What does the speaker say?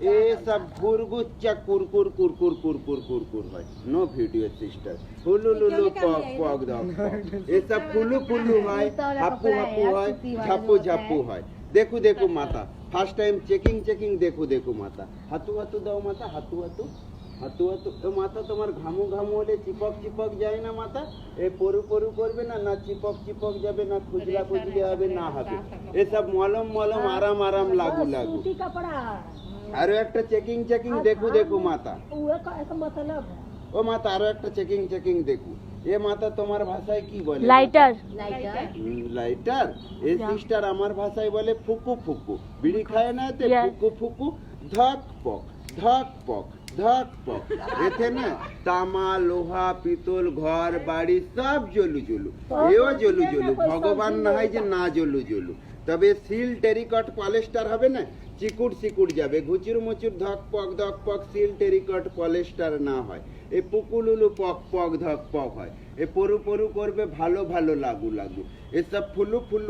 এ সব ঘুরগুচ্চা কুরকুর কুরকুর কুরকুর কুরকুর হয়। No video sister. ফুলু লুলু পক পক দাও। এ সব ফুলু ফুলু হয়, হাপু হাপু হয়, ঝাপু ঝাপু হয়। দেখো দেখো মাতা, ফার্স্ট টাইম চেকিং চেকিং, দেখো দেখো মাতা। হাতু হাতু দাও মাতা, হাতু হাতু হাতু হাতু। তো মাতা তোমার ঘামু ঘামু হলে চিপক চিপক যায় না মাতা? এ পরু পরু করবে না, না চিপক চিপক যাবে, না খুজলা খুজলি হবে, না হবে। এসব মলম মলম আরাম আরাম লাগু লাগু। আরো একটা চেকিং চেকিং, দেখো দেখো মাতা। ও মাতা আরো একটা চেকিং চেকিং দেখো। এ মাতা তোমার ভাষায় কি বলে? লাইটার। লাইটার। এ সিস্টার আমার ভাষায় বলে ফুকু ফুকু। বিড়ি খায় না তে ফুকু ফুকু, ধক পক ধক পক ধক পক। এতে না তামা লোহা পিতল ঘর বাড়ি সব জলু জলু, এও জলু জলু। ভগবান না হয় যে না জলু জলু, তবে সিল টেরিকট পলিস্টার হবে না, চিকুট সিকুট যাবে। ঘুচুর মুচুর ধক পক সিল টেরিকট পলিস্টার না হয়। এ পুকুলুলু পক পক ধক পক হয়। এ পরু পরু করবে, ভালো ভালো লাগু লাগু। এসব ফুলু ফুলু